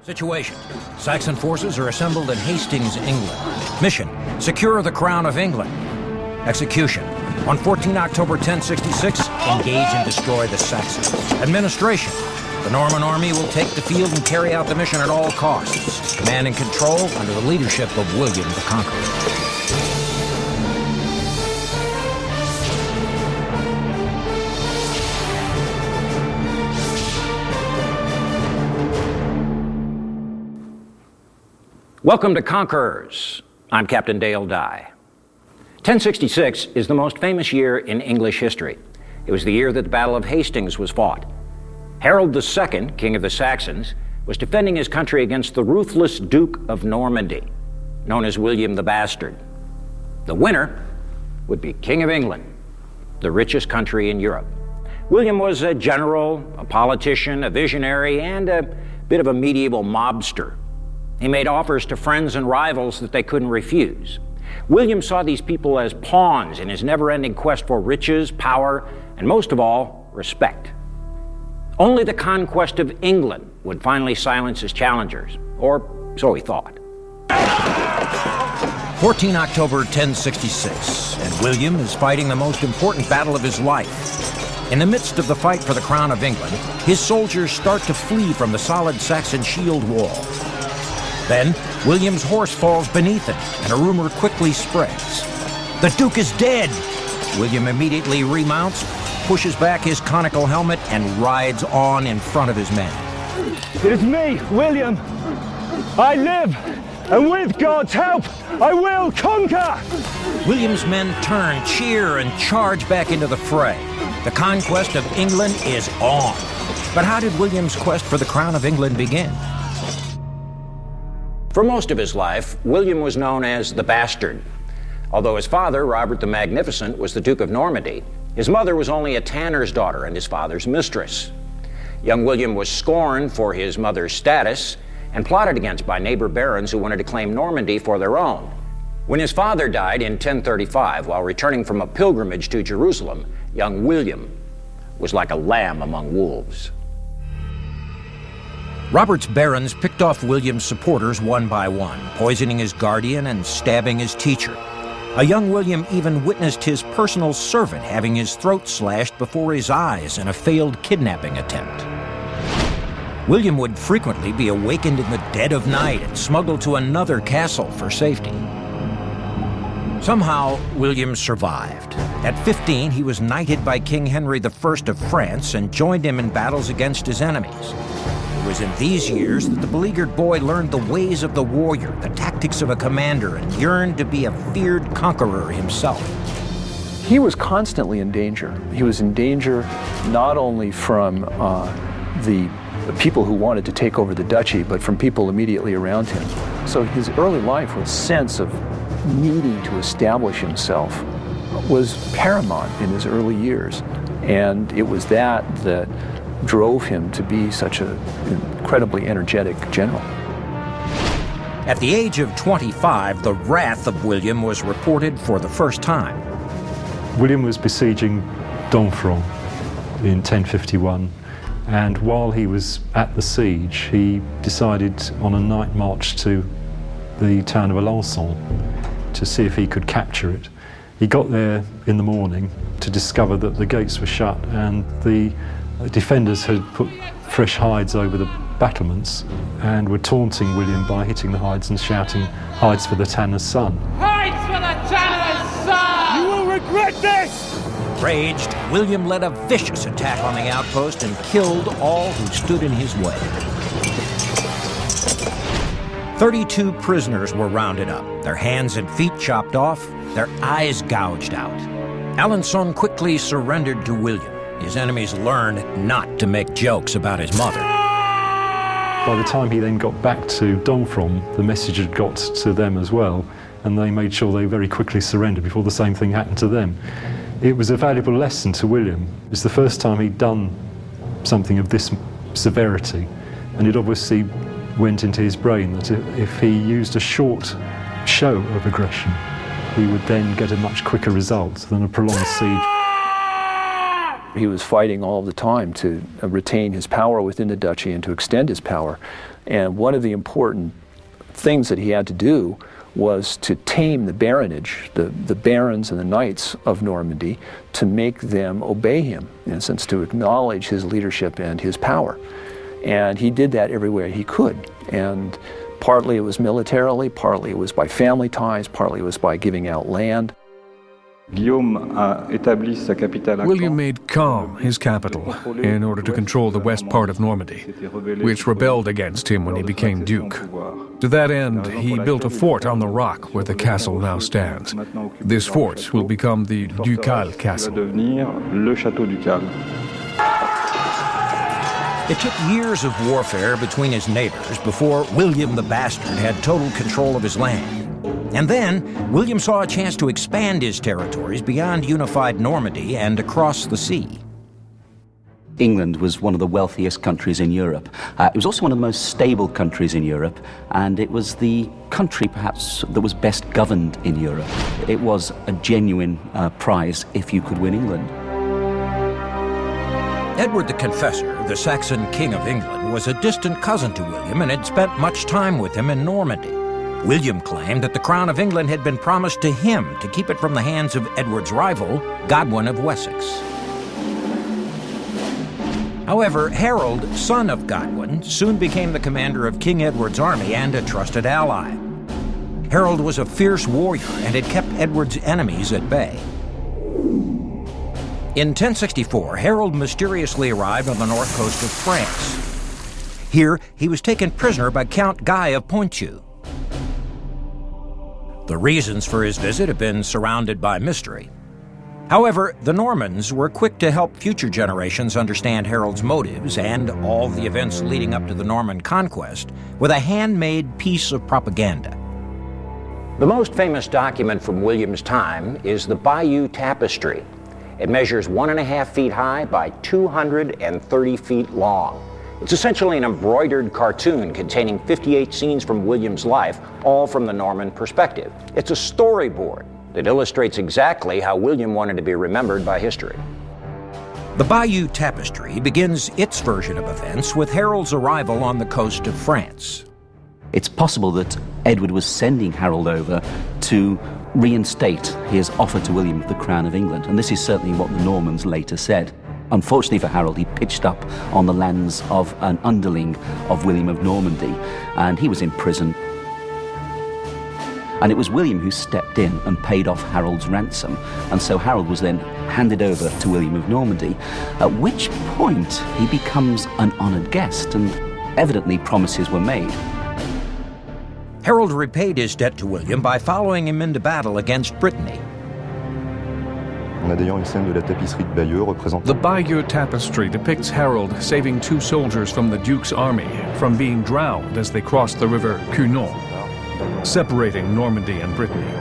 Situation. Saxon forces are assembled in Hastings, England. Mission. Secure the crown of England. Execution. On 14 October 1066, engage and destroy the Saxons. Administration. The Norman army will take the field and carry out the mission at all costs. Command and control under the leadership of William the Conqueror. Welcome to Conquerors. I'm Captain Dale Dye. 1066 is the most famous year in English history. It was the year that the Battle of Hastings was fought. Harold II, King of the Saxons, was defending his country against the ruthless Duke of Normandy, known as William the Bastard. The winner would be King of England, the richest country in Europe. William was a general, a politician, a visionary, and a bit of a medieval mobster. He made offers to friends and rivals that they couldn't refuse. William saw these people as pawns in his never-ending quest for riches, power, and most of all, respect. Only the conquest of England would finally silence his challengers, or so he thought. 14 October 1066, and William is fighting the most important battle of his life. In the midst of the fight for the crown of England, his soldiers start to flee from the solid Saxon shield wall. Then, William's horse falls beneath him, and a rumor quickly spreads. The Duke is dead! William immediately remounts, pushes back his conical helmet, and rides on in front of his men. It is me, William. I live, and with God's help, I will conquer! William's men turn, cheer, and charge back into the fray. The conquest of England is on. But how did William's quest for the crown of England begin? For most of his life, William was known as the Bastard. Although his father, Robert the Magnificent, was the Duke of Normandy, his mother was only a tanner's daughter and his father's mistress. Young William was scorned for his mother's status and plotted against by neighbor barons who wanted to claim Normandy for their own. When his father died in 1035 while returning from a pilgrimage to Jerusalem, young William was like a lamb among wolves. Robert's barons picked off William's supporters one by one, poisoning his guardian and stabbing his teacher. A young William even witnessed his personal servant having his throat slashed before his eyes in a failed kidnapping attempt. William would frequently be awakened in the dead of night and smuggled to another castle for safety. Somehow, William survived. At 15, he was knighted by King Henry I of France and joined him in battles against his enemies. It was in these years that the beleaguered boy learned the ways of the warrior, the tactics of a commander, and yearned to be a feared conqueror himself. He was constantly in danger. He was in danger not only from the people who wanted to take over the duchy, but from people immediately around him. So his early life was a sense of needing to establish himself was paramount in his early years. And it was that drove him to be such an incredibly energetic general. At the age of 25, the wrath of William was reported for the first time. William was besieging Domfront in 1051, and while he was at the siege, he decided on a night march to the town of Alençon to see if he could capture it. He got there in the morning to discover that the gates were shut and the defenders had put fresh hides over the battlements and were taunting William by hitting the hides and shouting, "Hides for the tanner's son." Hides for the tanner's son! You will regret this! Raged, William led a vicious attack on the outpost and killed all who stood in his way. 32 prisoners were rounded up, their hands and feet chopped off, their eyes gouged out. Alençon quickly surrendered to William. His enemies learned not to make jokes about his mother. By the time he then got back to Domfront, the message had got to them as well, and they made sure they very quickly surrendered before the same thing happened to them. It was a valuable lesson to William. It was the first time he'd done something of this severity, and it obviously went into his brain that if he used a short show of aggression, he would then get a much quicker result than a prolonged siege. He was fighting all the time to retain his power within the duchy and to extend his power. And one of the important things that he had to do was to tame the baronage, the barons and the knights of Normandy, to make them obey him, in a sense, to acknowledge his leadership and his power. And he did that everywhere he could. And partly it was militarily, partly it was by family ties, partly it was by giving out land. William made Caen his capital in order to control the west part of Normandy, which rebelled against him when he became duke. To that end, he built a fort on the rock where the castle now stands. This fort will become the Ducal Castle. It took years of warfare between his neighbors before William the Bastard had total control of his land. And then, William saw a chance to expand his territories beyond unified Normandy and across the sea. England was one of the wealthiest countries in Europe. It was also one of the most stable countries in Europe, and it was the country perhaps that was best governed in Europe. It was a genuine prize if you could win England. Edward the Confessor, the Saxon King of England, was a distant cousin to William and had spent much time with him in Normandy. William claimed that the crown of England had been promised to him to keep it from the hands of Edward's rival, Godwin of Wessex. However, Harold, son of Godwin, soon became the commander of King Edward's army and a trusted ally. Harold was a fierce warrior and had kept Edward's enemies at bay. In 1064, Harold mysteriously arrived on the north coast of France. Here, he was taken prisoner by Count Guy of Ponthieu. The reasons for his visit have been surrounded by mystery. However, the Normans were quick to help future generations understand Harold's motives and all the events leading up to the Norman conquest with a handmade piece of propaganda. The most famous document from William's time is the Bayeux Tapestry. It measures 1.5 feet high by 230 feet long. It's essentially an embroidered cartoon containing 58 scenes from William's life, all from the Norman perspective. It's a storyboard that illustrates exactly how William wanted to be remembered by history. The Bayeux Tapestry begins its version of events with Harold's arrival on the coast of France. It's possible that Edward was sending Harold over to reinstate his offer to William of the crown of England, and this is certainly what the Normans later said. Unfortunately for Harold, he pitched up on the lands of an underling of William of Normandy, and he was in prison. And it was William who stepped in and paid off Harold's ransom, and so Harold was then handed over to William of Normandy, at which point he becomes an honoured guest, and evidently promises were made. Harold repaid his debt to William by following him into battle against Brittany. The Bayeux Tapestry depicts Harold saving 2 soldiers from the Duke's army from being drowned as they crossed the river Cunon, separating Normandy and Brittany.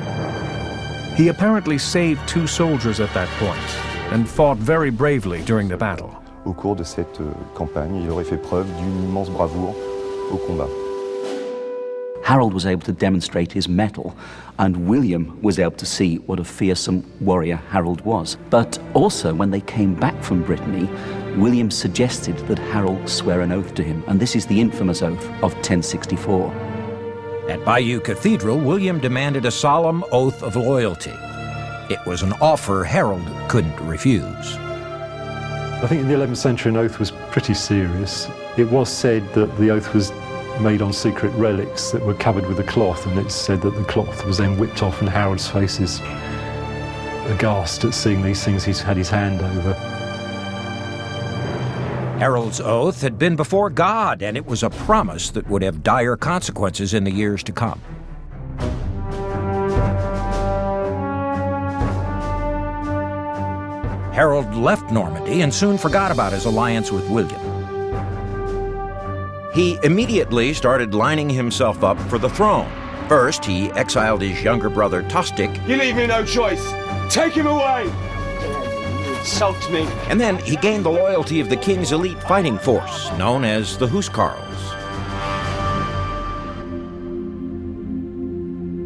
He apparently saved 2 soldiers at that point and fought very bravely during the battle. Au cours de cette campagne, il aurait fait preuve d'une immense bravoure au combat. Harold was able to demonstrate his mettle, and William was able to see what a fearsome warrior Harold was. But also, when they came back from Brittany, William suggested that Harold swear an oath to him, and this is the infamous oath of 1064. At Bayeux Cathedral, William demanded a solemn oath of loyalty. It was an offer Harold couldn't refuse. I think in the 11th century an oath was pretty serious. It was said that the oath was made on secret relics that were covered with a cloth, and it's said that the cloth was then whipped off and Harold's face is aghast at seeing these things he's had his hand over. Harold's oath had been before God, and it was a promise that would have dire consequences in the years to come. Harold left Normandy and soon forgot about his alliance with William. He immediately started lining himself up for the throne. First, he exiled his younger brother Tostig. You leave me no choice. Take him away. Insult me. And then he gained the loyalty of the king's elite fighting force, known as the Huscarls.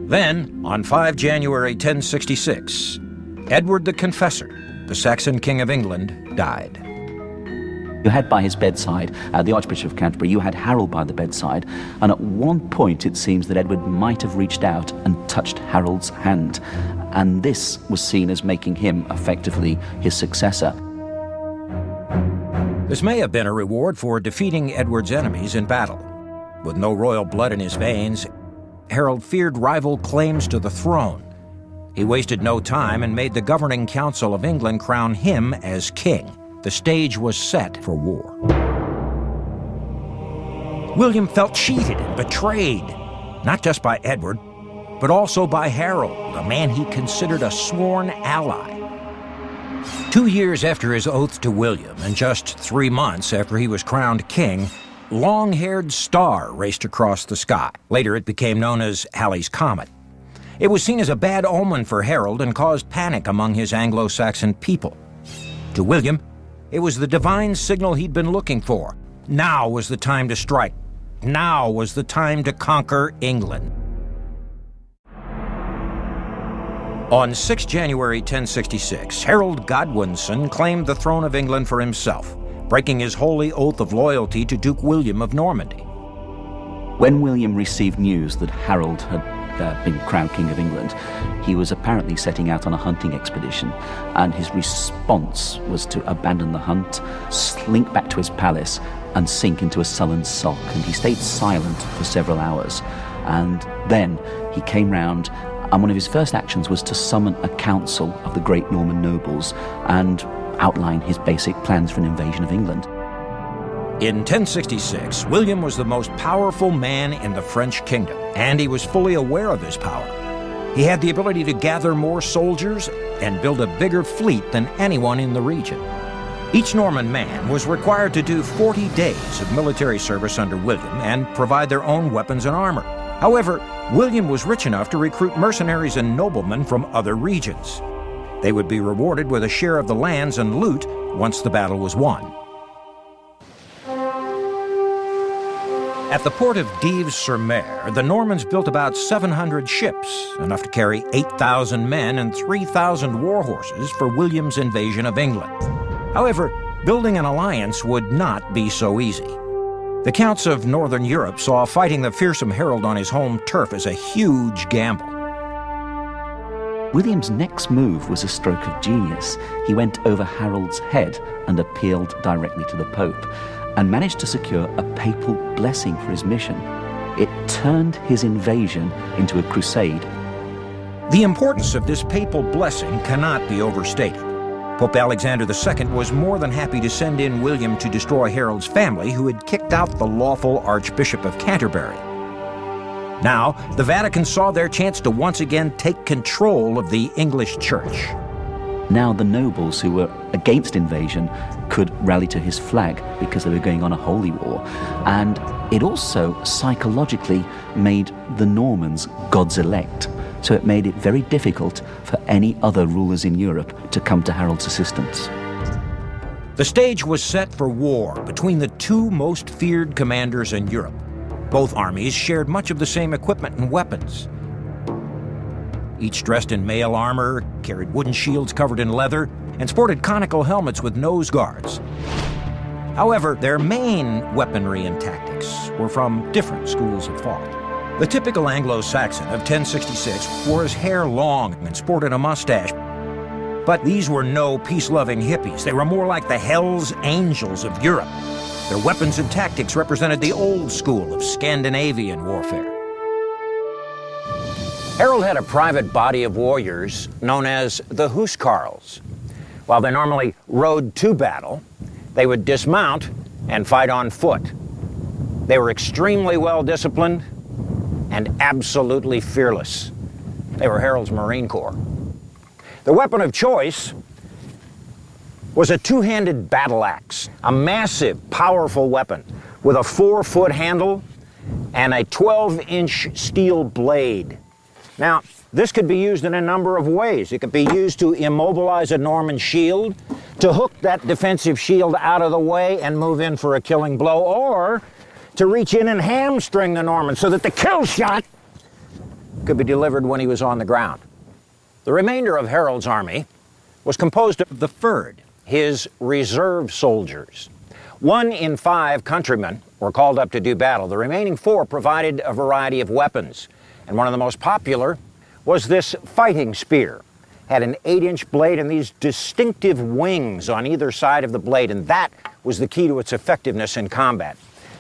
Then, on 5 January 1066, Edward the Confessor, the Saxon King of England, died. You had by his bedside the Archbishop of Canterbury, you had Harold by the bedside, and at one point it seems that Edward might have reached out and touched Harold's hand, and this was seen as making him effectively his successor. This may have been a reward for defeating Edward's enemies in battle. With no royal blood in his veins, Harold feared rival claims to the throne. He wasted no time and made the governing council of England crown him as king. The stage was set for war. William felt cheated and betrayed, not just by Edward, but also by Harold, a man he considered a sworn ally. 2 years after his oath to William, and just 3 months after he was crowned king, long-haired star raced across the sky. Later it became known as Halley's Comet. It was seen as a bad omen for Harold and caused panic among his Anglo-Saxon people. To William, it was the divine signal he'd been looking for. Now was the time to strike. Now was the time to conquer England. On 6 January 1066, Harold Godwinson claimed the throne of England for himself, breaking his holy oath of loyalty to Duke William of Normandy. When William received news that Harold had been crowned King of England, he was apparently setting out on a hunting expedition, and his response was to abandon the hunt, slink back to his palace, and sink into a sullen sulk. And he stayed silent for several hours. And then he came round, and one of his first actions was to summon a council of the great Norman nobles and outline his basic plans for an invasion of England. In 1066, William was the most powerful man in the French kingdom, and he was fully aware of his power. He had the ability to gather more soldiers and build a bigger fleet than anyone in the region. Each Norman man was required to do 40 days of military service under William and provide their own weapons and armor. However, William was rich enough to recruit mercenaries and noblemen from other regions. They would be rewarded with a share of the lands and loot once the battle was won. At the port of Dives-sur-Mer, the Normans built about 700 ships, enough to carry 8,000 men and 3,000 war horses for William's invasion of England. However, building an alliance would not be so easy. The counts of northern Europe saw fighting the fearsome Harold on his home turf as a huge gamble. William's next move was a stroke of genius. He went over Harold's head and appealed directly to the Pope, and managed to secure a papal blessing for his mission. It turned his invasion into a crusade. The importance of this papal blessing cannot be overstated. Pope Alexander II was more than happy to send in William to destroy Harold's family, who had kicked out the lawful Archbishop of Canterbury. Now, the Vatican saw their chance to once again take control of the English Church. Now the nobles who were against invasion could rally to his flag because they were going on a holy war. And it also psychologically made the Normans God's elect. So it made it very difficult for any other rulers in Europe to come to Harold's assistance. The stage was set for war between the two most feared commanders in Europe. Both armies shared much of the same equipment and weapons. Each dressed in mail armor, carried wooden shields covered in leather, and sported conical helmets with nose guards. However, their main weaponry and tactics were from different schools of thought. The typical Anglo-Saxon of 1066 wore his hair long and sported a mustache. But these were no peace-loving hippies. They were more like the Hells Angels of Europe. Their weapons and tactics represented the old school of Scandinavian warfare. Harold had a private body of warriors known as the Huscarls. While they normally rode to battle, they would dismount and fight on foot. They were extremely well disciplined and absolutely fearless. They were Harold's Marine Corps. The weapon of choice was a two-handed battle axe, a massive, powerful weapon with a 4-foot handle and a 12-inch steel blade. Now, this could be used in a number of ways. It could be used to immobilize a Norman shield, to hook that defensive shield out of the way and move in for a killing blow, or to reach in and hamstring the Norman so that the kill shot could be delivered when he was on the ground. The remainder of Harold's army was composed of the Fyrd, his reserve soldiers. 1 in 5 countrymen were called up to do battle. The remaining 4 provided a variety of weapons. And one of the most popular was this fighting spear. Had an 8-inch blade and these distinctive wings on either side of the blade, and that was the key to its effectiveness in combat.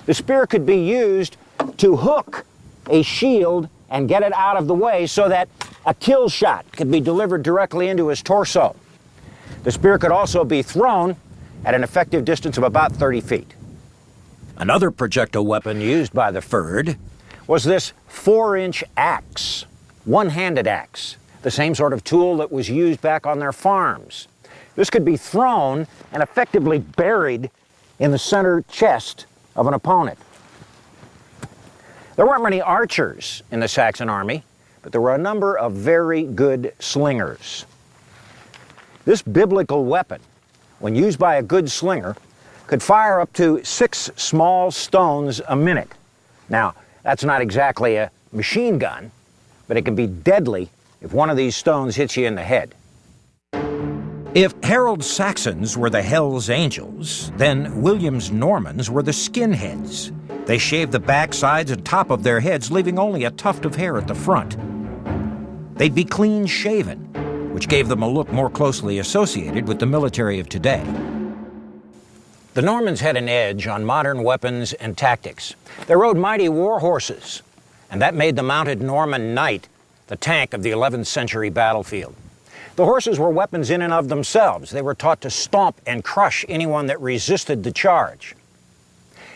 The spear could be used to hook a shield and get it out of the way so that a kill shot could be delivered directly into his torso. The spear could also be thrown at an effective distance of about 30 feet. Another projectile weapon used by the Fyrd was this 4-inch axe, one-handed axe, the same sort of tool that was used back on their farms. This could be thrown and effectively buried in the center chest of an opponent. There weren't many archers in the Saxon army, but there were a number of very good slingers. This biblical weapon, when used by a good slinger, could fire up to 6 small stones a minute. Now, that's not exactly a machine gun, but it can be deadly if one of these stones hits you in the head. If Harold's Saxons were the Hell's Angels, then William's Normans were the skinheads. They shaved the back, sides, and top of their heads, leaving only a tuft of hair at the front. They'd be clean-shaven, which gave them a look more closely associated with the military of today. The Normans had an edge on modern weapons and tactics. They rode mighty war horses, and that made the mounted Norman knight the tank of the 11th century battlefield. The horses were weapons in and of themselves. They were taught to stomp and crush anyone that resisted the charge.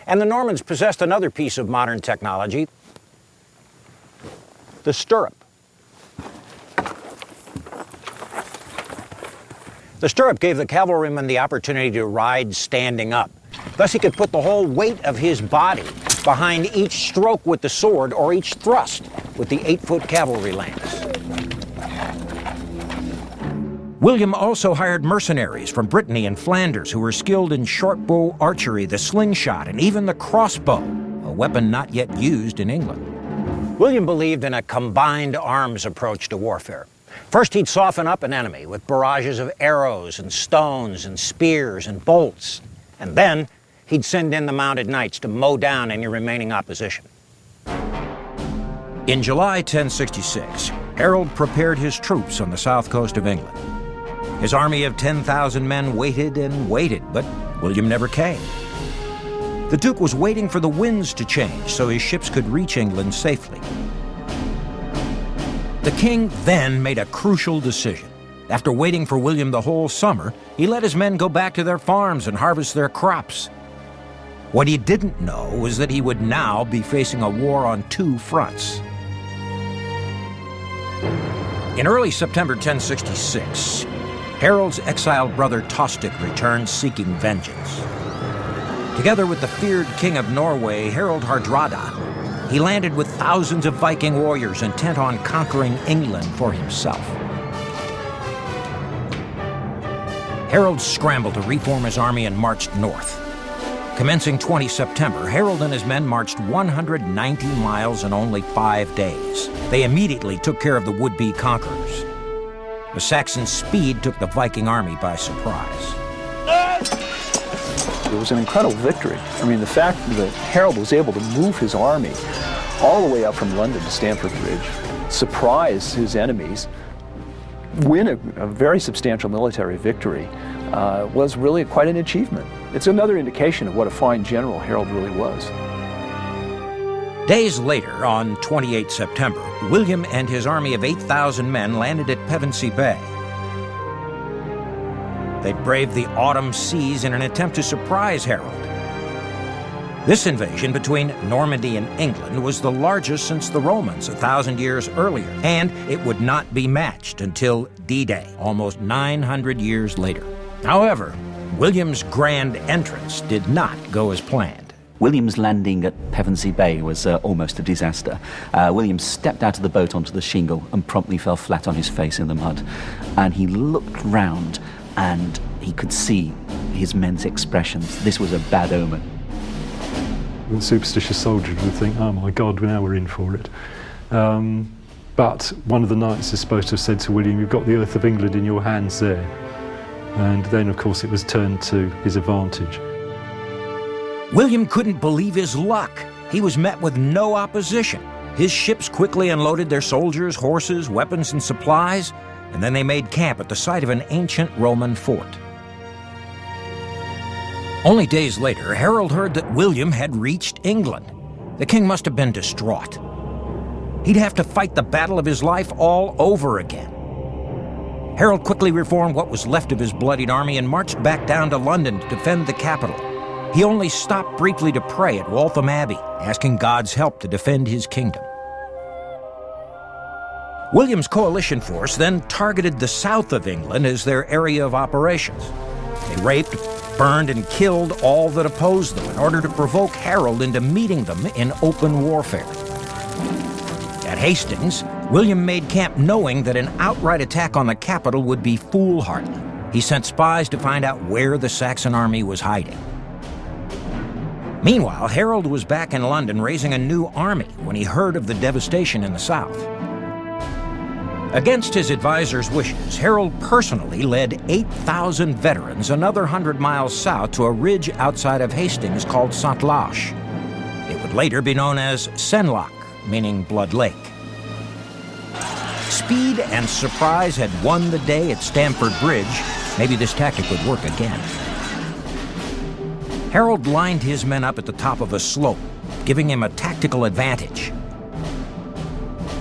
And the Normans possessed another piece of modern technology, the stirrup. The stirrup gave the cavalryman the opportunity to ride standing up. Thus he could put the whole weight of his body behind each stroke with the sword or each thrust with the 8-foot cavalry lance. William also hired mercenaries from Brittany and Flanders who were skilled in short-bow archery, the slingshot, and even the crossbow, a weapon not yet used in England. William believed in a combined arms approach to warfare. First, he'd soften up an enemy with barrages of arrows and stones and spears and bolts. And then he'd send in the mounted knights to mow down any remaining opposition. In July 1066, Harold prepared his troops on the south coast of England. His army of 10,000 men waited and waited, but William never came. The Duke was waiting for the winds to change so his ships could reach England safely. The king then made a crucial decision. After waiting for William the whole summer, he let his men go back to their farms and harvest their crops. What he didn't know was that he would now be facing a war on 2 fronts. In early September 1066, Harold's exiled brother Tostig returned seeking vengeance. Together with the feared king of Norway, Harald Hardrada, he landed with thousands of Viking warriors intent on conquering England for himself. Harold scrambled to reform his army and marched north. Commencing 20 September, Harold and his men marched 190 miles in only 5 days. They immediately took care of the would-be conquerors. The Saxon speed took the Viking army by surprise. It was an incredible victory. I mean, the fact that Harold was able to move his army all the way up from London to Stamford Bridge, surprise his enemies, win a very substantial military victory was really quite an achievement. It's another indication of what a fine general Harold really was. Days later, on 28 September, William and his army of 8,000 men landed at Pevensey Bay. They braved the autumn seas in an attempt to surprise Harold. This invasion between Normandy and England was the largest since the Romans 1,000 years earlier, and it would not be matched until D-Day, almost 900 years later. However, William's grand entrance did not go as planned. William's landing at Pevensey Bay was almost a disaster. William stepped out of the boat onto the shingle and promptly fell flat on his face in the mud. And he looked round and he could see his men's expressions. This was a bad omen. Superstitious soldiers would think, oh my God, now we're in for it. But one of the knights is supposed to have said to William, you've got the earth of England in your hands there. And then, of course, it was turned to his advantage. William couldn't believe his luck. He was met with no opposition. His ships quickly unloaded their soldiers, horses, weapons, and supplies, and then they made camp at the site of an ancient Roman fort. Only days later, Harold heard that William had reached England. The king must have been distraught. He'd have to fight the battle of his life all over again. Harold quickly reformed what was left of his bloodied army and marched back down to London to defend the capital. He only stopped briefly to pray at Waltham Abbey, asking God's help to defend his kingdom. William's coalition force then targeted the south of England as their area of operations. They raped, burned, and killed all that opposed them in order to provoke Harold into meeting them in open warfare. At Hastings, William made camp knowing that an outright attack on the capital would be foolhardy. He sent spies to find out where the Saxon army was hiding. Meanwhile, Harold was back in London raising a new army when he heard of the devastation in the south. Against his advisors' wishes, Harold personally led 8,000 veterans another 100 miles south to a ridge outside of Hastings called Santlache. It would later be known as Senlac, meaning Blood Lake. Speed and surprise had won the day at Stamford Bridge. Maybe this tactic would work again. Harold lined his men up at the top of a slope, giving him a tactical advantage.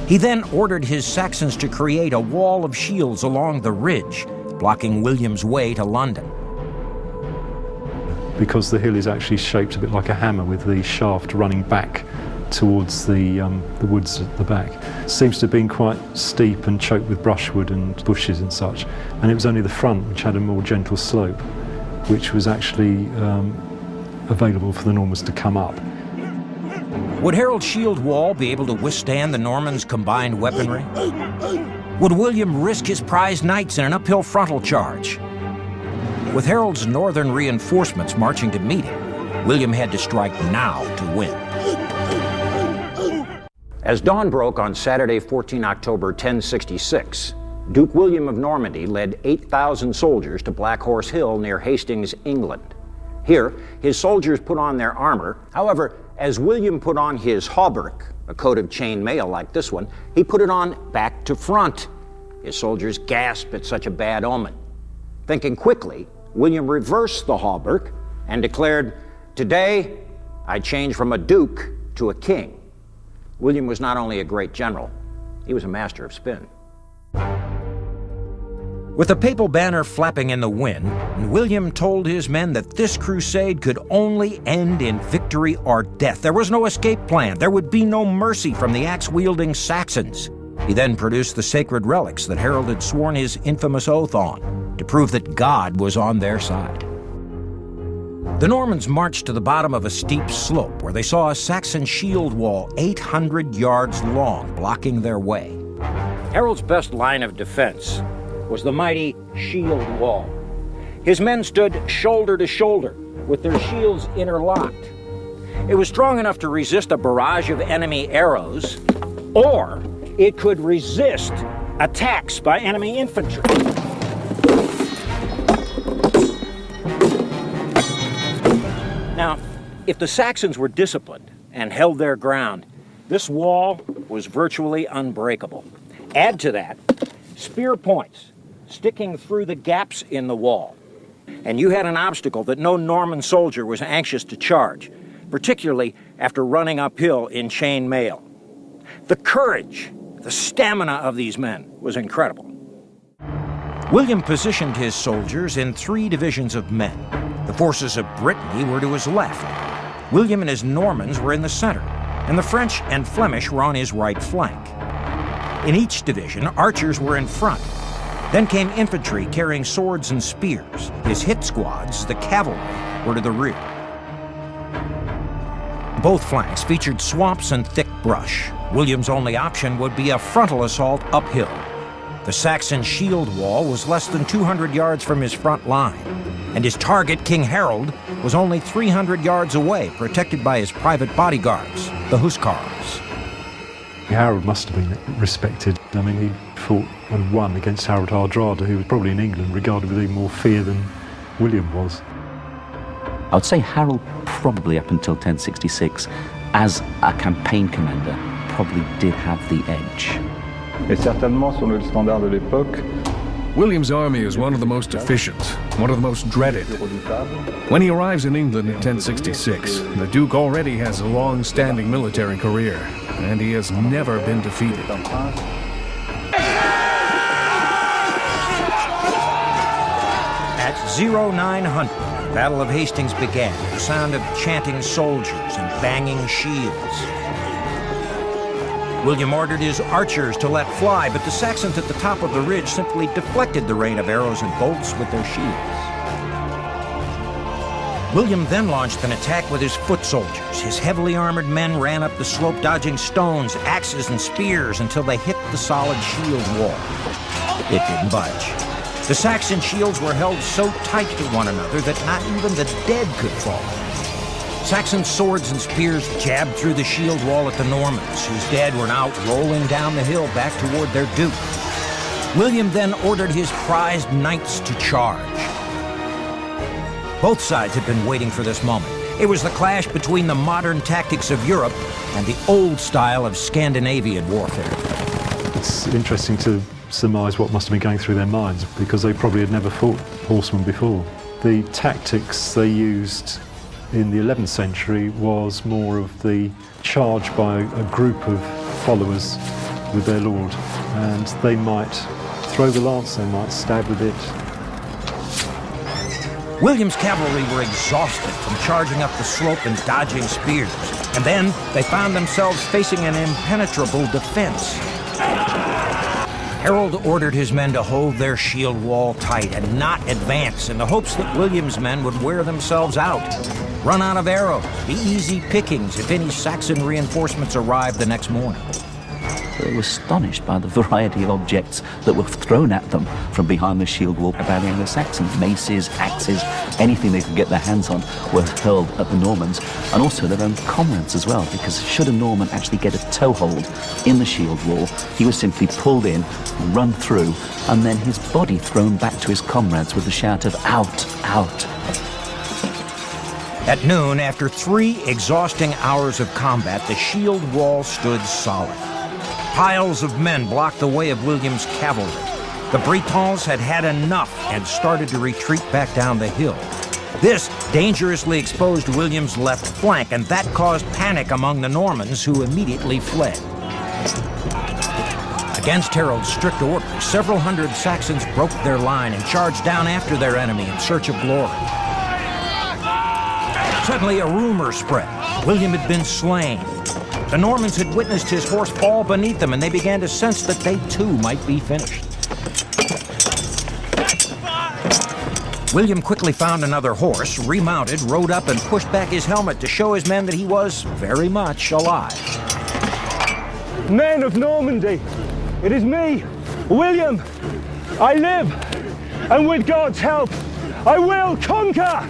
He then ordered his Saxons to create a wall of shields along the ridge, blocking William's way to London. Because the hill is actually shaped a bit like a hammer with the shaft running back towards the woods at the back. It seems to have been quite steep and choked with brushwood and bushes and such, and it was only the front which had a more gentle slope, which was actually available for the Normans to come up. Would Harold's shield wall be able to withstand the Normans' combined weaponry? Would William risk his prized knights in an uphill frontal charge? With Harold's northern reinforcements marching to meet him, William had to strike now to win. As dawn broke on Saturday, 14 October 1066, Duke William of Normandy led 8,000 soldiers to Black Horse Hill near Hastings, England. Here, his soldiers put on their armor. However, as William put on his hauberk, a coat of chain mail like this one, he put it on back to front. His soldiers gasped at such a bad omen. Thinking quickly, William reversed the hauberk and declared, "Today, I change from a duke to a king." William was not only a great general, he was a master of spin. With the papal banner flapping in the wind, William told his men that this crusade could only end in victory or death. There was no escape plan. There would be no mercy from the axe-wielding Saxons. He then produced the sacred relics that Harold had sworn his infamous oath on to prove that God was on their side. The Normans marched to the bottom of a steep slope where they saw a Saxon shield wall 800 yards long blocking their way. Harold's best line of defense was the mighty shield wall. His men stood shoulder to shoulder with their shields interlocked. It was strong enough to resist a barrage of enemy arrows, or it could resist attacks by enemy infantry. Now, if the Saxons were disciplined and held their ground, this wall was virtually unbreakable. Add to that spear points sticking through the gaps in the wall, and you had an obstacle that no Norman soldier was anxious to charge, particularly after running uphill in chain mail. The courage, the stamina of these men was incredible. William positioned his soldiers in 3 divisions of men. The forces of Brittany were to his left. William and his Normans were in the center, and the French and Flemish were on his right flank. In each division, archers were in front. Then came infantry carrying swords and spears. His hit squads, the cavalry, were to the rear. Both flanks featured swamps and thick brush. William's only option would be a frontal assault uphill. The Saxon shield wall was less than 200 yards from his front line, and his target, King Harold, was only 300 yards away, protected by his private bodyguards, the Hussars. Harold must have been respected. I mean, he fought and won against Harold Hardrada, who was probably in England regarded with even more fear than William was. I would say Harold probably up until 1066, as a campaign commander, probably did have the edge. Et certainement sur le standard de l'époque. William's army is one of the most efficient, one of the most dreaded. When he arrives in England in 1066, the Duke already has a long-standing military career, and he has never been defeated. At 0900, the Battle of Hastings began, the sound of chanting soldiers and banging shields. William ordered his archers to let fly, but the Saxons at the top of the ridge simply deflected the rain of arrows and bolts with their shields. William then launched an attack with his foot soldiers. His heavily armored men ran up the slope, dodging stones, axes, and spears until they hit the solid shield wall. It didn't budge. The Saxon shields were held so tight to one another that not even the dead could fall. Saxon swords and spears jabbed through the shield wall at the Normans, whose dead were now rolling down the hill back toward their duke. William then ordered his prized knights to charge. Both sides had been waiting for this moment. It was the clash between the modern tactics of Europe and the old style of Scandinavian warfare. It's interesting to surmise what must have been going through their minds, because they probably had never fought horsemen before. The tactics they used in the 11th century was more of the charge by a group of followers with their lord, and they might throw the lance, they might stab with it. William's cavalry were exhausted from charging up the slope and dodging spears, and then they found themselves facing an impenetrable defense. Harold ordered his men to hold their shield wall tight and not advance in the hopes that William's men would wear themselves out, run out of arrows, be easy pickings if any Saxon reinforcements arrived the next morning. They were astonished by the variety of objects that were thrown at them from behind the shield wall battling the Saxons. Maces, axes, anything they could get their hands on were hurled at the Normans, and also their own comrades as well, because should a Norman actually get a toehold in the shield wall, he was simply pulled in, run through, and then his body thrown back to his comrades with the shout of "out, out." At noon, after 3 exhausting hours of combat, the shield wall stood solid. Piles of men blocked the way of William's cavalry. The Bretons had had enough and started to retreat back down the hill. This dangerously exposed William's left flank, and that caused panic among the Normans, who immediately fled. Against Harold's strict orders, several hundred Saxons broke their line and charged down after their enemy in search of glory. Suddenly, a rumor spread. William had been slain. The Normans had witnessed his horse fall beneath them, and they began to sense that they too might be finished. William quickly found another horse, remounted, rode up, and pushed back his helmet to show his men that he was very much alive. Men of Normandy, it is me, William. I live, and with God's help, I will conquer!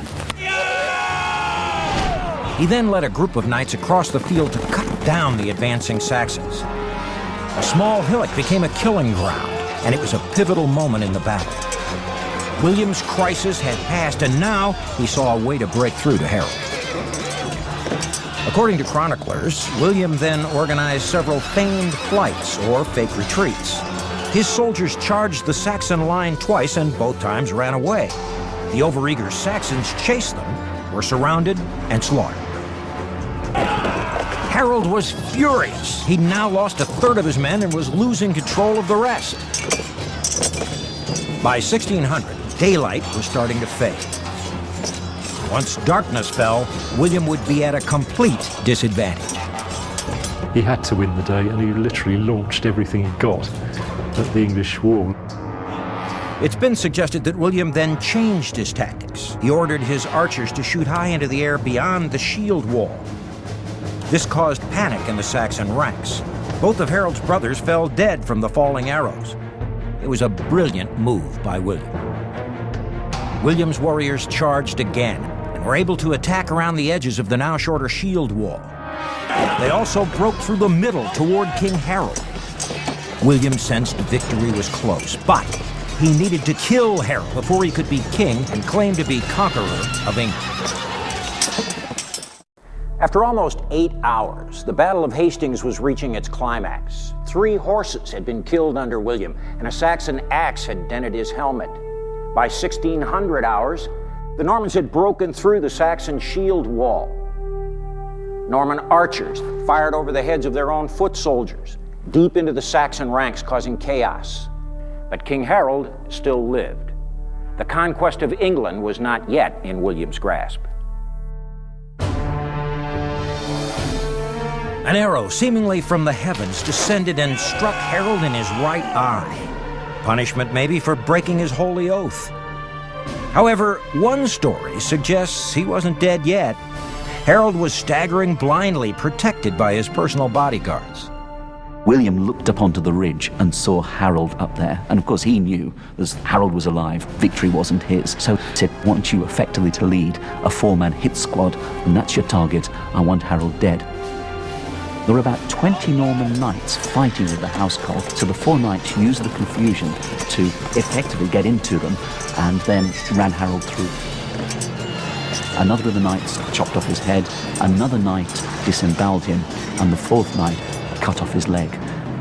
He then led a group of knights across the field to cut down the advancing Saxons. A small hillock became a killing ground, and it was a pivotal moment in the battle. William's crisis had passed, and now he saw a way to break through to Harold. According to chroniclers, William then organized several feigned flights, or fake retreats. His soldiers charged the Saxon line twice, and both times ran away. The overeager Saxons chased them, were surrounded, and slaughtered. Harold was furious. He'd now lost a third of his men and was losing control of the rest. By 1600, daylight was starting to fade. Once darkness fell, William would be at a complete disadvantage. He had to win the day, and he literally launched everything he got at the English wall. It's been suggested that William then changed his tactics. He ordered his archers to shoot high into the air beyond the shield wall. This caused panic in the Saxon ranks. Both of Harold's brothers fell dead from the falling arrows. It was a brilliant move by William. William's warriors charged again and were able to attack around the edges of the now shorter shield wall. They also broke through the middle toward King Harold. William sensed victory was close, but he needed to kill Harold before he could be king and claim to be Conqueror of England. After almost 8 hours, the Battle of Hastings was reaching its climax. 3 horses had been killed under William, and a Saxon axe had dented his helmet. By 1600 hours, the Normans had broken through the Saxon shield wall. Norman archers fired over the heads of their own foot soldiers, deep into the Saxon ranks, causing chaos. But King Harold still lived. The conquest of England was not yet in William's grasp. An arrow, seemingly from the heavens, descended and struck Harold in his right eye. Punishment maybe for breaking his holy oath. However, one story suggests he wasn't dead yet. Harold was staggering blindly, protected by his personal bodyguards. William looked up onto the ridge and saw Harold up there. And of course he knew that Harold was alive, victory wasn't his. So he said, I want you effectively to lead a 4-man hit squad, and that's your target. I want Harold dead. There were about 20 Norman knights fighting with the household, so the 4 knights used the confusion to effectively get into them and then ran Harold through. Another of the knights chopped off his head, another knight disemboweled him, and the 4th knight cut off his leg.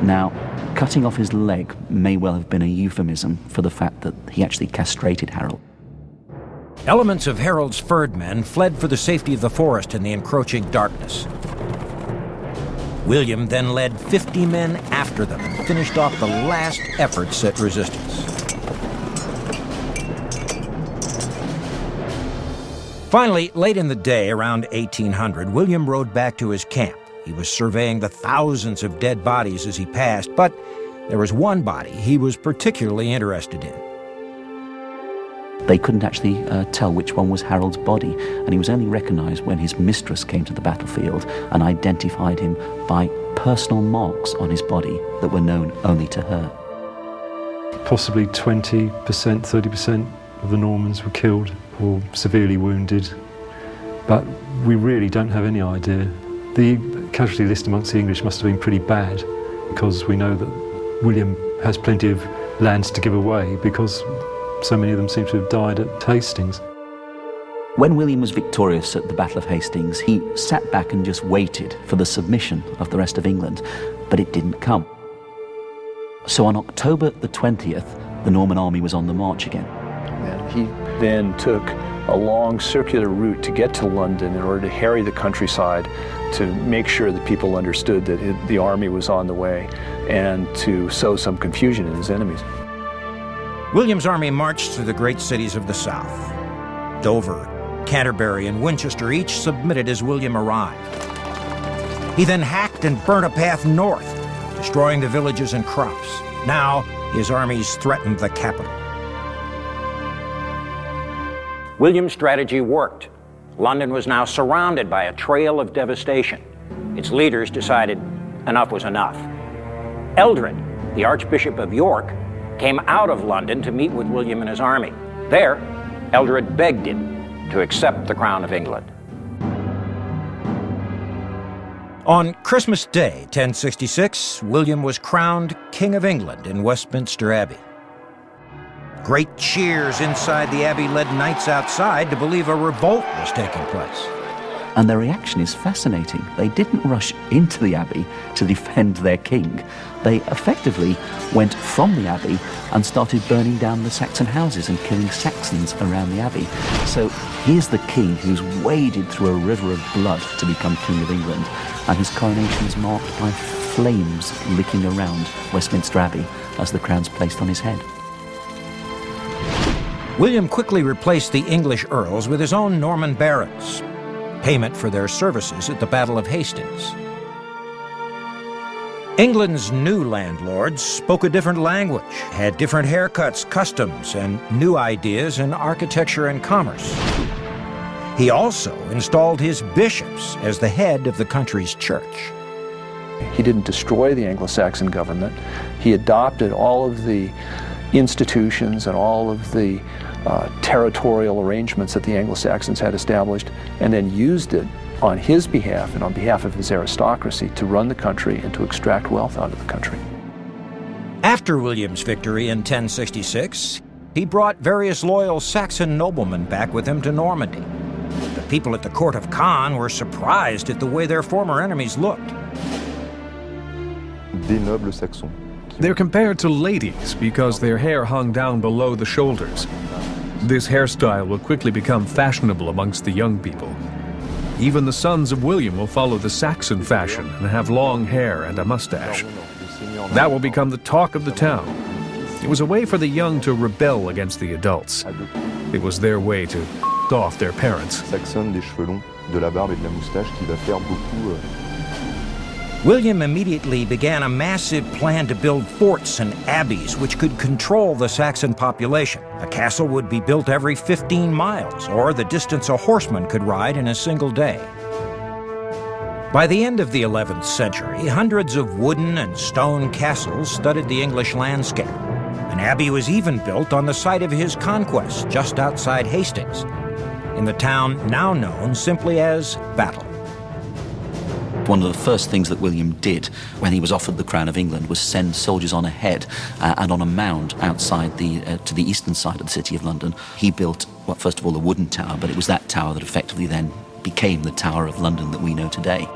Now, cutting off his leg may well have been a euphemism for the fact that he actually castrated Harold. Elements of Harold's furred men fled for the safety of the forest in the encroaching darkness. William then led 50 men after them and finished off the last efforts at resistance. Finally, late in the day, around 1800, William rode back to his camp. He was surveying the thousands of dead bodies as he passed, but there was one body he was particularly interested in. They couldn't actually tell which one was Harold's body, and he was only recognized when his mistress came to the battlefield and identified him by personal marks on his body that were known only to her. Possibly 20%, 30% of the Normans were killed or severely wounded, but we really don't have any idea. The casualty list amongst the English must have been pretty bad, because we know that William has plenty of lands to give away, because so many of them seem to have died at Hastings. When William was victorious at the Battle of Hastings, he sat back and just waited for the submission of the rest of England, but it didn't come. So on October the 20th, the Norman army was on the march again. And he then took a long circular route to get to London in order to harry the countryside, to make sure that people understood that the army was on the way, and to sow some confusion in his enemies. William's army marched through the great cities of the South. Dover, Canterbury, and Winchester each submitted as William arrived. He then hacked and burnt a path north, destroying the villages and crops. Now, his armies threatened the capital. William's strategy worked. London was now surrounded by a trail of devastation. Its leaders decided enough was enough. Eldred, the Archbishop of York, came out of London to meet with William and his army. There, Eldred begged him to accept the crown of England. On Christmas Day, 1066, William was crowned King of England in Westminster Abbey. Great cheers inside the Abbey led knights outside to believe a revolt was taking place. And their reaction is fascinating. They didn't rush into the Abbey to defend their king. They effectively went from the Abbey and started burning down the Saxon houses and killing Saxons around the Abbey. So here's the king who's waded through a river of blood to become King of England, and his coronation is marked by flames licking around Westminster Abbey as the crown's placed on his head. William quickly replaced the English earls with his own Norman barons, payment for their services at the Battle of Hastings. England's new landlords spoke a different language, had different haircuts, customs, and new ideas in architecture and commerce. He also installed his bishops as the head of the country's church. He didn't destroy the Anglo-Saxon government. He adopted all of the institutions and all of the territorial arrangements that the Anglo-Saxons had established, and then used it on his behalf and on behalf of his aristocracy to run the country and to extract wealth out of the country. After William's victory in 1066, he brought various loyal Saxon noblemen back with him to Normandy. The People at the court of Khan were surprised at the way their former enemies looked. Des nobles saxons. They're compared to ladies because their hair hung down below the shoulders. This hairstyle will quickly become fashionable amongst the young people. Even the sons of William will follow the Saxon fashion and have long hair and a mustache. That will become the talk of the town. It was a way for the young to rebel against the adults. It was their way to off their parents. Saxonne, des cheveux longs, de la barbe et de la moustache qui va faire beaucoup. William immediately began a massive plan to build forts and abbeys which could control the Saxon population. A castle would be built every 15 miles, or the distance a horseman could ride in a single day. By the end of the 11th century, hundreds of wooden and stone castles studded the English landscape. An abbey was even built on the site of his conquest, just outside Hastings, in the town now known simply as Battle. One of the first things that William did when he was offered the crown of England was send soldiers on ahead and on a mound outside to the eastern side of the city of London. He built, well, first of all, a wooden tower, but it was that tower that effectively then became the Tower of London that we know today.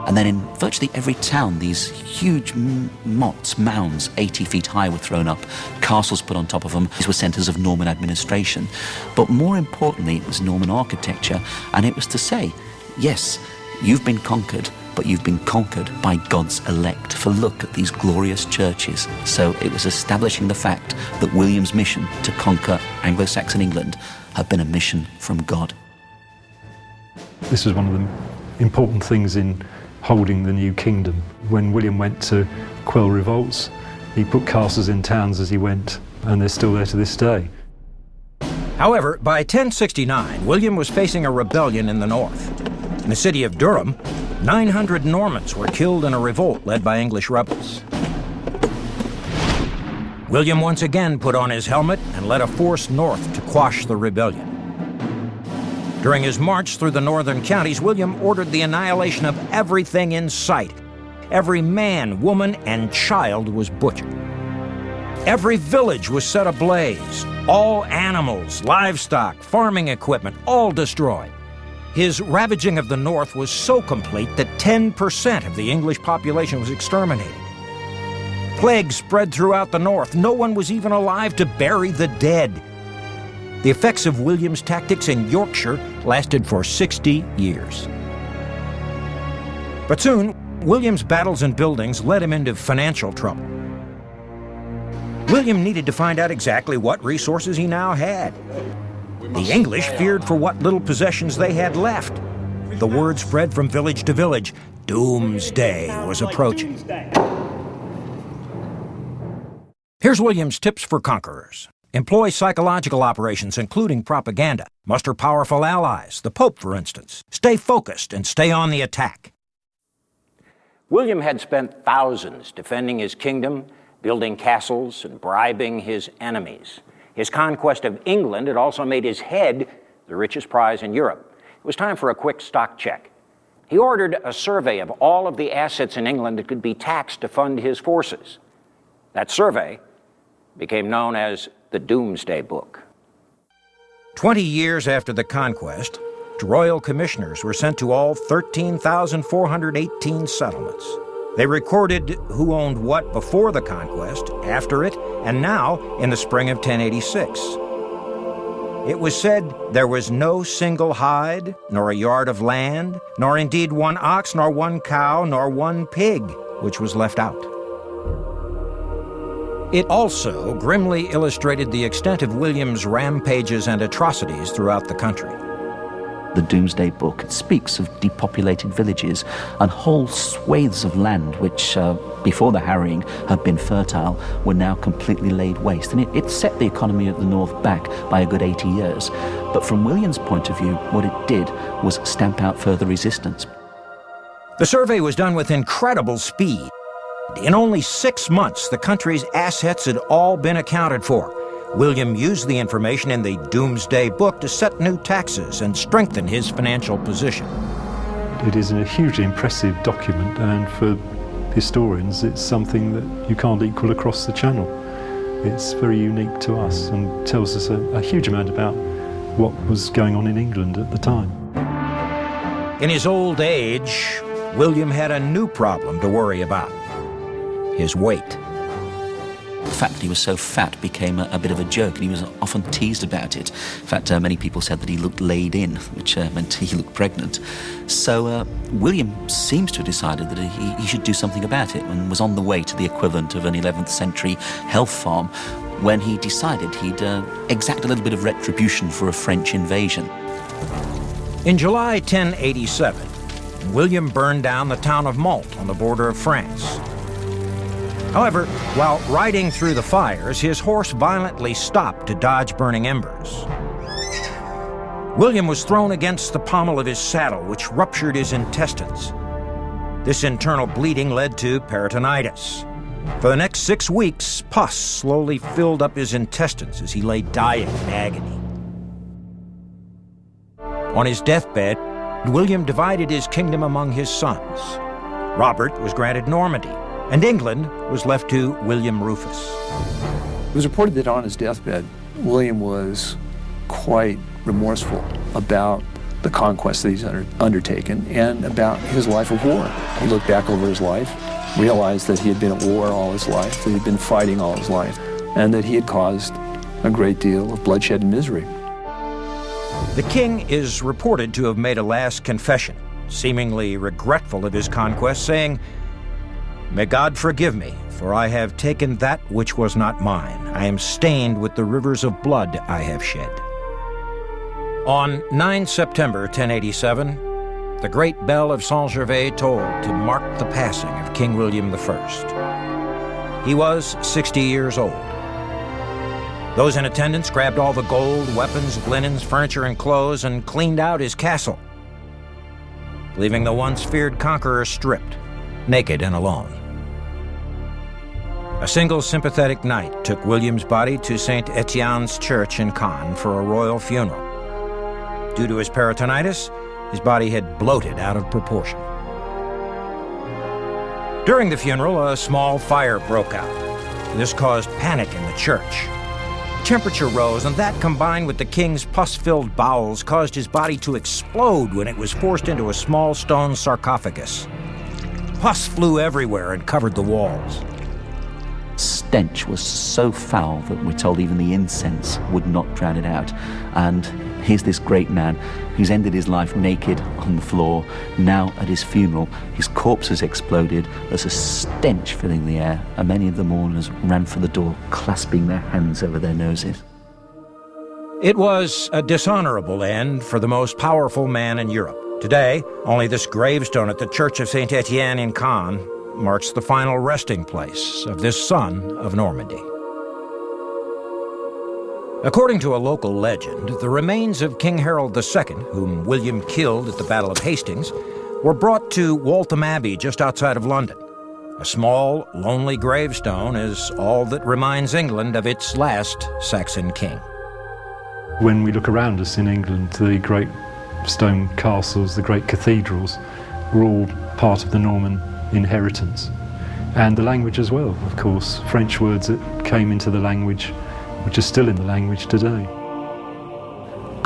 And then in virtually every town, these huge mounds, 80 feet high, were thrown up, castles put on top of them. These were centres of Norman administration. But more importantly, it was Norman architecture, and it was to say, yes, you've been conquered, but you've been conquered by God's elect. For look at these glorious churches. So it was establishing the fact that William's mission to conquer Anglo-Saxon England had been a mission from God. This was one of the important things in holding the new kingdom. When William went to quell revolts, he put castles in towns as he went, and they're still there to this day. However, by 1069, William was facing a rebellion in the north. In the city of Durham, 900 Normans were killed in a revolt led by English rebels. William once again put on his helmet and led a force north to quash the rebellion. During his march through the northern counties, William ordered the annihilation of everything in sight. Every man, woman, and child was butchered. Every village was set ablaze. All animals, livestock, farming equipment, all destroyed. His ravaging of the north was so complete that 10% of the English population was exterminated. Plague spread throughout the north. No one was even alive to bury the dead. The effects of William's tactics in Yorkshire lasted for 60 years. But soon, William's battles and buildings led him into financial trouble. William needed to find out exactly what resources he now had. The English feared for what little possessions they had left. The word spread from village to village. Doomsday was approaching. Here's William's tips for conquerors. Employ psychological operations, including propaganda. Muster powerful allies, the Pope, for instance. Stay focused and stay on the attack. William had spent thousands defending his kingdom, building castles, and bribing his enemies. His conquest of England had also made his head the richest prize in Europe. It was time for a quick stock check. He ordered a survey of all of the assets in England that could be taxed to fund his forces. That survey became known as the Doomsday Book. 20 years after the conquest, royal commissioners were sent to all 13,418 settlements. They recorded who owned what before the conquest, after it, and now in the spring of 1086. It was said there was no single hide, nor a yard of land, nor indeed one ox, nor one cow, nor one pig, which was left out. It also grimly illustrated the extent of William's rampages and atrocities throughout the country. The Doomsday Book speaks of depopulated villages and whole swathes of land which, before the harrying, had been fertile, were now completely laid waste. And it set the economy of the north back by a good 80 years. But from William's point of view, what it did was stamp out further resistance. The survey was done with incredible speed. In only 6 months, the country's assets had all been accounted for. William used the information in the Doomsday Book to set new taxes and strengthen his financial position. It is a hugely impressive document, and for historians, it's something that you can't equal across the channel. It's very unique to us and tells us a huge amount about what was going on in England at the time. In his old age, William had a new problem to worry about: his weight. The fact that he was so fat became a bit of a joke, and he was often teased about it. In fact, many people said that he looked laid in, which meant he looked pregnant. So William seems to have decided that he should do something about it, and was on the way to the equivalent of an 11th century health farm when he decided he'd exact a little bit of retribution for a French invasion. In July 1087, William burned down the town of Mantes on the border of France. However, while riding through the fires, his horse violently stopped to dodge burning embers. William was thrown against the pommel of his saddle, which ruptured his intestines. This internal bleeding led to peritonitis. For the next 6 weeks, pus slowly filled up his intestines as he lay dying in agony. On his deathbed, William divided his kingdom among his sons. Robert was granted Normandy, and England was left to William Rufus. It was reported that on his deathbed, William was quite remorseful about the conquest that he's undertaken and about his life of war. He looked back over his life, realized that he had been at war all his life, that he'd been fighting all his life, and that he had caused a great deal of bloodshed and misery. The king is reported to have made a last confession, seemingly regretful of his conquest, saying, "May God forgive me, for I have taken that which was not mine. I am stained with the rivers of blood I have shed." On 9 September 1087, the great bell of Saint-Gervais tolled to mark the passing of King William I. He was 60 years old. Those in attendance grabbed all the gold, weapons, linens, furniture, and clothes and cleaned out his castle, leaving the once feared conqueror stripped, naked and alone. A single sympathetic knight took William's body to St. Etienne's church in Caen for a royal funeral. Due to his peritonitis, his body had bloated out of proportion. During the funeral, a small fire broke out. This caused panic in the church. Temperature rose, and that, combined with the king's pus-filled bowels, caused his body to explode when it was forced into a small stone sarcophagus. Pus flew everywhere and covered the walls. Stench was so foul that we're told even the incense would not drown it out. And here's this great man who's ended his life naked on the floor. Now at his funeral, his corpse has exploded. There's a stench filling the air, and many of the mourners ran for the door, clasping their hands over their noses. It was a dishonorable end for the most powerful man in Europe. Today, only this gravestone at the Church of St. Etienne in Caen marks the final resting place of this son of Normandy. According to a local legend, the remains of King Harold II, whom William killed at the Battle of Hastings, were brought to Waltham Abbey just outside of London. A small, lonely gravestone is all that reminds England of its last Saxon king. When we look around us in England, the great stone castles, the great cathedrals, were all part of the Norman inheritance. And the language as well, of course. French words that came into the language, which are still in the language today.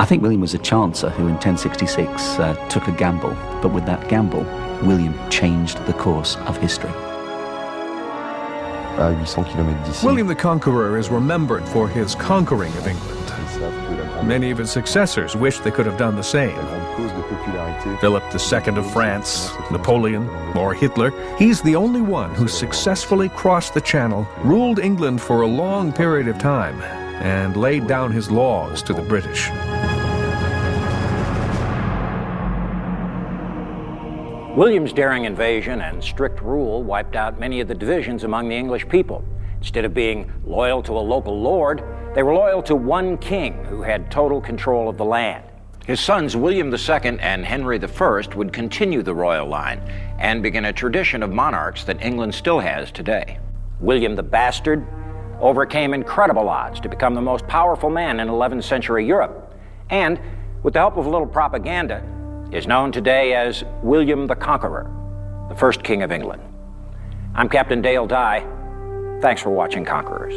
I think William was a chancer who in 1066 took a gamble, but with that gamble, William changed the course of history. William the Conqueror is remembered for his conquering of England. Many of his successors wish they could have done the same. Philip II of France, Napoleon, or Hitler, he's the only one who successfully crossed the Channel, ruled England for a long period of time, and laid down his laws to the British. William's daring invasion and strict rule wiped out many of the divisions among the English people. Instead of being loyal to a local lord, they were loyal to one king who had total control of the land. His sons William II and Henry I would continue the royal line and begin a tradition of monarchs that England still has today. William the Bastard overcame incredible odds to become the most powerful man in 11th century Europe, and with the help of a little propaganda, is known today as William the Conqueror, the first king of England. I'm Captain Dale Dye. Thanks for watching Conquerors.